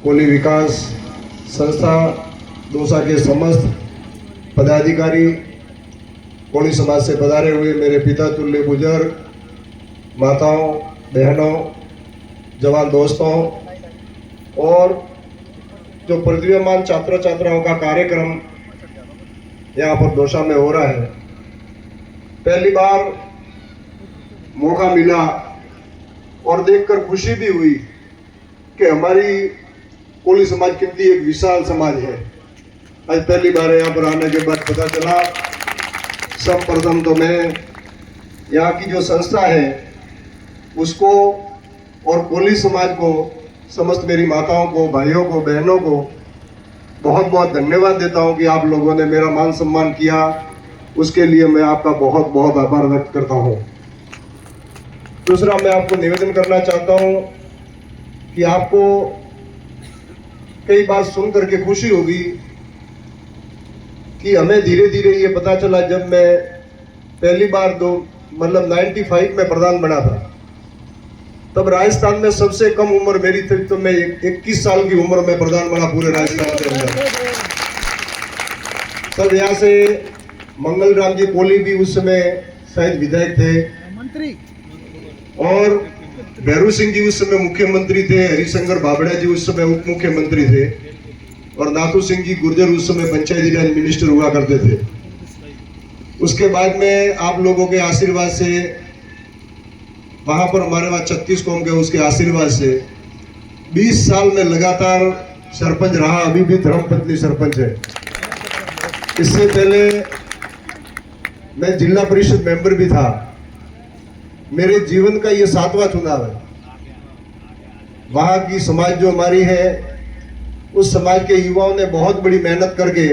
कोली विकास संस्था दौसा के समस्त पदाधिकारी, कोली समाज से पधारे हुए मेरे पिता तुल्य बुजुर्ग, माताओं, बहनों, जवान दोस्तों और जो प्रतिभावान छात्र छात्राओं का कार्यक्रम यहाँ पर दौसा में हो रहा है, पहली बार मौका मिला और देखकर खुशी भी हुई कि हमारी कोली समाज कितनी एक विशाल समाज है। आज पहली बार यहाँ पर आने के बाद पता चला। सर्वप्रथम तो मैं यहाँ की जो संस्था है उसको और कोली समाज को, समस्त मेरी माताओं को, भाइयों को, बहनों को बहुत बहुत धन्यवाद देता हूँ कि आप लोगों ने मेरा मान सम्मान किया। उसके लिए मैं आपका बहुत बहुत आभार व्यक्त करता हूँ। दूसरा, मैं आपको निवेदन करना चाहता हूँ कि आपको कई बात सुन करके खुशी होगी कि हमें धीरे धीरे ये पता चला, जब मैं पहली बार 95 में प्रधान बना था, तब राजस्थान में सबसे कम उम्र मेरी थी, तो मैं 21 साल की उम्र में प्रधान बना पूरे राजस्थान के अंदर। तब यहाँ से मंगल राम जी कोली भी उस समय शायद विधायक थे, मंत्री, और भैरू सिंह जी उस समय मुख्यमंत्री थे, हरिशंकर बाबड़ा जी उस समय उप मुख्यमंत्री थे, और नाथू सिंह जी गुर्जर उस समय पंचायती राज मिनिस्टर हुआ करते थे। उसके बाद में आप लोगों के आशीर्वाद से, वहां पर हमारे वहां 36 कौम के, उसके आशीर्वाद से 20 साल में लगातार सरपंच रहा। अभी भी धर्मपत्नी सरपंच है। इससे पहले मैं जिला परिषद मेंबर भी था। मेरे जीवन का ये 7वां चुनाव है। वहां की समाज जो हमारी है, उस समाज के युवाओं ने बहुत बड़ी मेहनत करके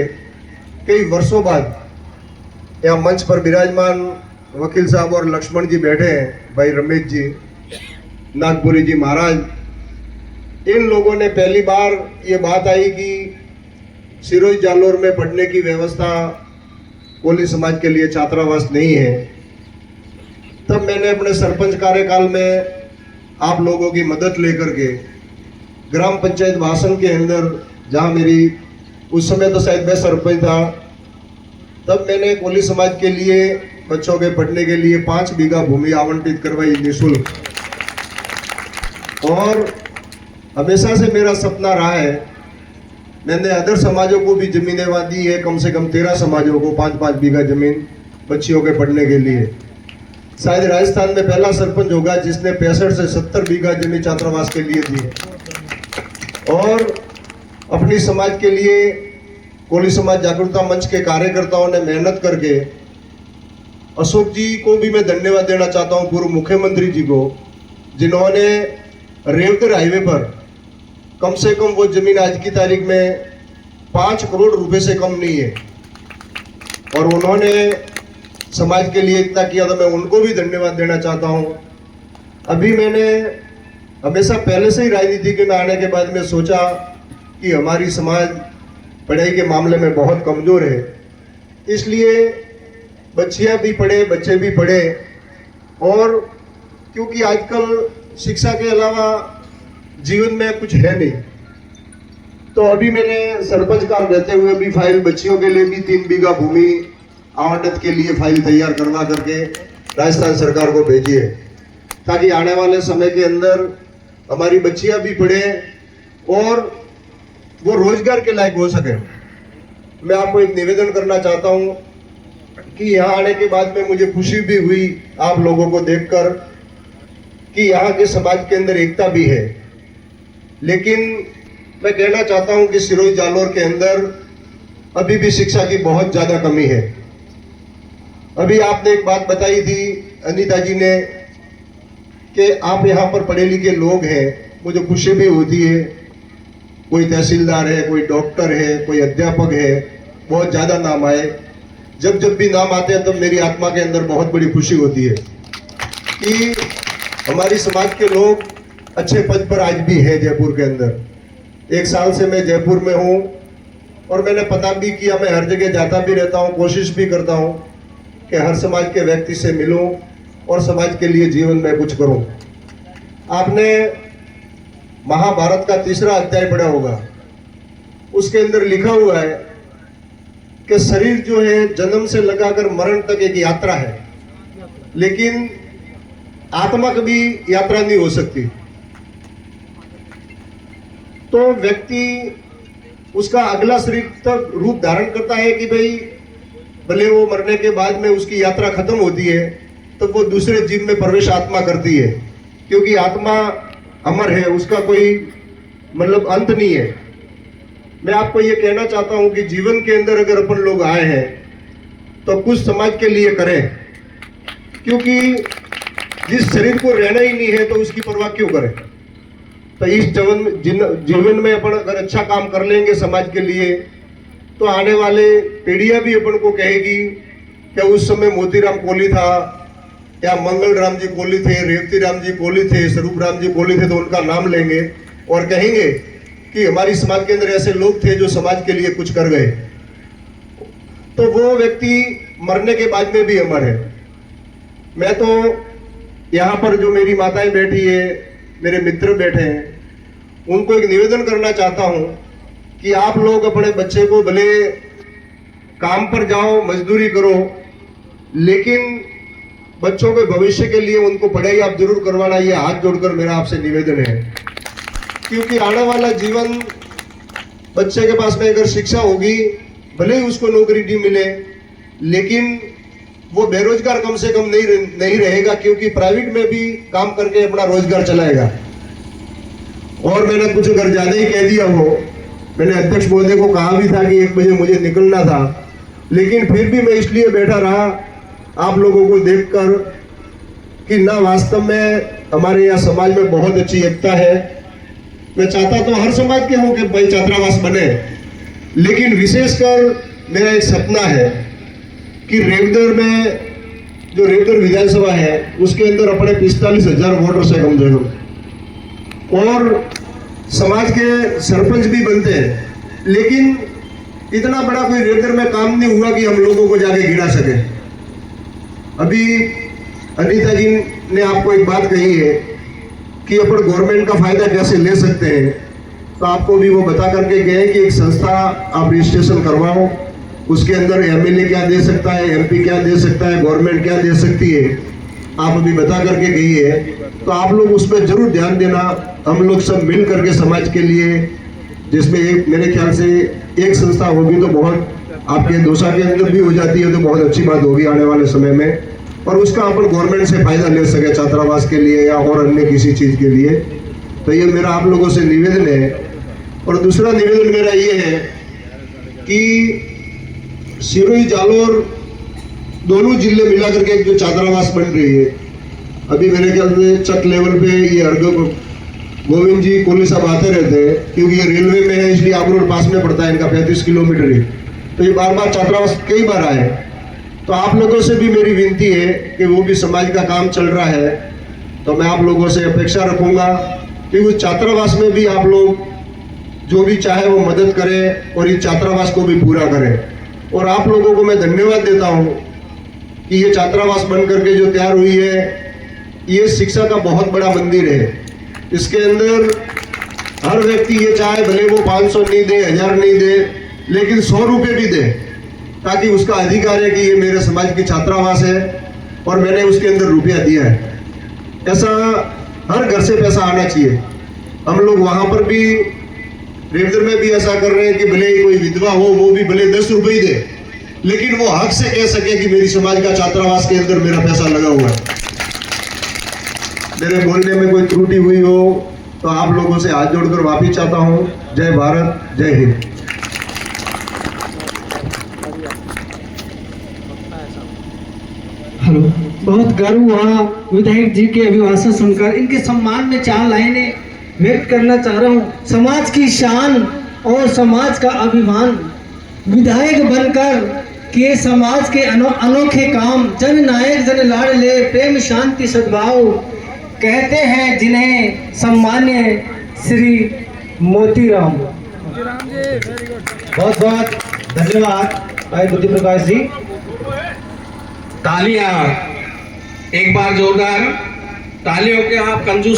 कई वर्षों बाद यहाँ मंच पर विराजमान वकील साहब और लक्ष्मण जी बैठे हैं, भाई रमेश जी, नागपुरी जी महाराज, इन लोगों ने पहली बार ये बात आई कि सिरोही जालोर में पढ़ने की व्यवस्था कोली समाज के लिए छात्रावास नहीं है। तब मैंने अपने सरपंच कार्यकाल में आप लोगों की मदद लेकर के ग्राम पंचायत वासन के अंदर, जहां मेरी उस समय तो शायद मैं सरपंच था, तब मैंने कोली समाज के लिए बच्चों के पढ़ने के लिए 5 बीघा भूमि आवंटित करवाई निःशुल्क। और हमेशा से मेरा सपना रहा है, मैंने अदर समाजों को भी जमीनें वहाँ दी है, कम से कम 13 समाजों को 5-5 बीघा जमीन बच्चियों के पढ़ने के लिए। शायद राजस्थान में पहला सरपंच होगा जिसने 65 से 70 बीघा जमीन छात्रावास के लिए दी। और अपनी समाज के लिए कोली समाज जागरूकता मंच के कार्यकर्ताओं ने मेहनत करके, अशोक जी को भी मैं धन्यवाद देना चाहता हूं, पूर्व मुख्यमंत्री जी को, जिन्होंने रेवतर हाईवे पर कम से कम वो जमीन आज की तारीख में 5 करोड़ रुपए से कम नहीं है, और उन्होंने समाज के लिए इतना किया, तो मैं उनको भी धन्यवाद देना चाहता हूं। अभी मैंने हमेशा पहले से ही राजनीति में आने के बाद में सोचा कि हमारी समाज पढ़ाई के मामले में बहुत कमजोर है, इसलिए बच्चियां भी पढ़े, बच्चे भी पढ़े। और क्योंकि आजकल शिक्षा के अलावा जीवन में कुछ है नहीं, तो अभी मैंने सरपंच काल रहते हुए भी फाइल बच्चियों के लिए भी 3 बीघा भूमि आवंटित के लिए फाइल तैयार करवा करके राजस्थान सरकार को भेजी है, ताकि आने वाले समय के अंदर हमारी बच्चियां भी पढ़े और वो रोजगार के लायक हो सके। मैं आपको एक निवेदन करना चाहता हूं कि यहाँ आने के बाद में मुझे खुशी भी हुई आप लोगों को देखकर कि यहाँ के समाज के अंदर एकता भी है। लेकिन मैं कहना चाहता हूं कि सिरोही जालोर के अंदर अभी भी शिक्षा की बहुत ज्यादा कमी है। अभी आपने एक बात बताई थी अनीता जी ने कि आप यहाँ पर पढ़े लिखे लोग हैं, मुझे खुशी भी होती है। कोई तहसीलदार है, कोई डॉक्टर है, कोई अध्यापक है, बहुत ज्यादा नाम आए। जब जब भी नाम आते हैं तब मेरी आत्मा के अंदर बहुत बड़ी खुशी होती है कि हमारी समाज के लोग अच्छे पद पर आज भी है जयपुर के अंदर। 1 साल से मैं जयपुर में हूँ और मैंने पता भी किया, मैं हर जगह जाता भी रहता हूँ, कोशिश भी करता हूँ कि हर समाज के व्यक्ति से मिलूं और समाज के लिए जीवन में कुछ करूं। आपने महाभारत का 3रा अध्याय पढ़ा होगा, उसके अंदर लिखा हुआ है कि शरीर जो है जन्म से लगाकर मरण तक एक यात्रा है, लेकिन आत्मा कभी यात्रा नहीं हो सकती। तो व्यक्ति उसका अगला शरीर तब रूप धारण करता है कि भाई भले वो मरने के बाद में उसकी यात्रा खत्म होती है, तब वो दूसरे जीव में प्रवेश आत्मा करती है, क्योंकि आत्मा अमर है, उसका कोई मतलब अंत नहीं है। मैं आपको ये कहना चाहता हूं कि जीवन के अंदर अगर अपन लोग आए हैं तो कुछ समाज के लिए करें, क्योंकि जिस शरीर को रहना ही नहीं है तो उसकी परवाह क्यों करें। तो इस जीवन में अपन अगर अच्छा काम कर लेंगे समाज के लिए, तो आने वाले पीढ़ियां भी अपन को कहेगी कि उस समय मोतीराम कोहली था, या मंगल राम जी कोहली थे, रेवती राम जी कोहली थे, स्वरूप राम जी कोहली थे, तो उनका नाम लेंगे और कहेंगे कि हमारी समाज के अंदर ऐसे लोग थे जो समाज के लिए कुछ कर गए। तो वो व्यक्ति मरने के बाद में भी अमर है। मैं तो यहाँ पर जो मेरी माताएं बैठी है, मेरे मित्र बैठे हैं, उनको एक निवेदन करना चाहता हूं कि आप लोग अपने बच्चे को भले काम पर जाओ, मजदूरी करो, लेकिन बच्चों के भविष्य के लिए उनको पढ़ाई आप जरूर करवाना, ये हाथ जोड़कर मेरा आपसे निवेदन है। क्योंकि आने वाला जीवन बच्चे के पास में अगर शिक्षा होगी, भले ही उसको नौकरी नहीं मिले, लेकिन वो बेरोजगार कम से कम नहीं रहेगा, क्योंकि प्राइवेट में भी काम करके अपना रोजगार चलाएगा। और मैंने कुछ अगर ज्यादा ही कह दिया हो, मैंने अध्यक्ष महोदय को कहा भी था कि 1 बजे मुझे निकलना था, लेकिन फिर भी मैं इसलिए बैठा रहा आप लोगों को देखकर कि ना वास्तव में हमारे यहाँ समाज में बहुत अच्छी एकता है। मैं चाहता तो हर समाज के हूँ कि भाई छात्रावास बने, लेकिन विशेषकर मेरा एक सपना है कि रेवदर में जो रेवदर विधानसभा है उसके अंदर अपने 45,000 वोटर्स है कम से कम, और समाज के सरपंच भी बनते हैं, लेकिन इतना बड़ा कोई रेवदर में काम नहीं हुआ कि हम लोगों को जाके गिरा सके। अभी अनीता जी ने आपको एक बात कही है कि अपन गवर्नमेंट का फायदा कैसे ले सकते हैं, तो आपको भी वो बता करके गए कि एक संस्था आप रजिस्ट्रेशन करवाओ, उसके अंदर एमएलए क्या दे सकता है, एमपी क्या दे सकता है, गवर्नमेंट क्या दे सकती है, आप अभी बता करके गई है। तो आप लोग उस पर जरूर ध्यान देना। हम लोग सब मिल करके समाज के लिए, जिसमें एक मेरे ख्याल से एक संस्था होगी तो बहुत आपके दोसा के अंदर भी हो जाती है, तो बहुत अच्छी बात होगी आने वाले समय में, और उसका अपन गवर्नमेंट से फायदा ले सके छात्रावास के लिए या और अन्य किसी चीज के लिए। तो ये मेरा आप लोगों से निवेदन है। और दूसरा निवेदन मेरा ये है कि सिरोही जालोर दोनों जिले मिला करके एक जो छात्रावास बन रही है, अभी मेरे ख्याल से चक लेवल पे ये गोविंद जी कोहली साहब आते रहते हैं, क्योंकि ये रेलवे में है इसलिए आप रोड पास में पड़ता है इनका 35 किलोमीटर ही, तो ये बार बार छात्रावास कई बार आए। तो आप लोगों से भी मेरी विनती है कि वो भी समाज का काम चल रहा है, तो मैं आप लोगों से अपेक्षा रखूंगा कि उस छात्रावास में भी आप लोग जो भी चाहे वो मदद करें और इस छात्रावास को भी पूरा करें। और आप लोगों को मैं धन्यवाद देता हूं कि ये छात्रावास बन करके जो तैयार हुई है, ये शिक्षा का बहुत बड़ा मंदिर है। इसके अंदर हर व्यक्ति ये चाहे भले वो 500 नहीं दे, 1000 नहीं दे, लेकिन 100 रुपये भी दे, ताकि उसका अधिकार है कि ये मेरे समाज की छात्रावास है और मैंने उसके अंदर रुपया दिया है। ऐसा हर घर से पैसा आना चाहिए। हम लोग वहां पर भी रेवदर में भी ऐसा कर रहे हैं कि भले कोई विधवा हो वो भी भले 10 रुपये ही दे, लेकिन वो हक से कह सके कि मेरी समाज का छात्रावास के अंदर मेरा पैसा लगा हुआ है। मेरे बोलने में कोई त्रुटि हुई हो तो आप लोगों से हाथ जोड़कर माफी चाहता हूं। जय भारत, जय हिंद। हेलो, बहुत गर्व हुआ विधायक जी के अभिभाषण सुनकर। इनके सम्मान में 4 लाइनें व्यक्त करना चाह रहा हूँ। समाज की शान और समाज का अभिमान, विधायक बनकर किए समाज के अनोखे काम, जन नायक जन लाडले, प्रेम शांति सद्भाव, कहते हैं जिन्हें सम्मान्य श्री मोतीराम। बहुत बहुत धन्यवाद भाई बुद्धि प्रकाश जी। तालियां एक बार जोरदार तालियों के आप कंजूस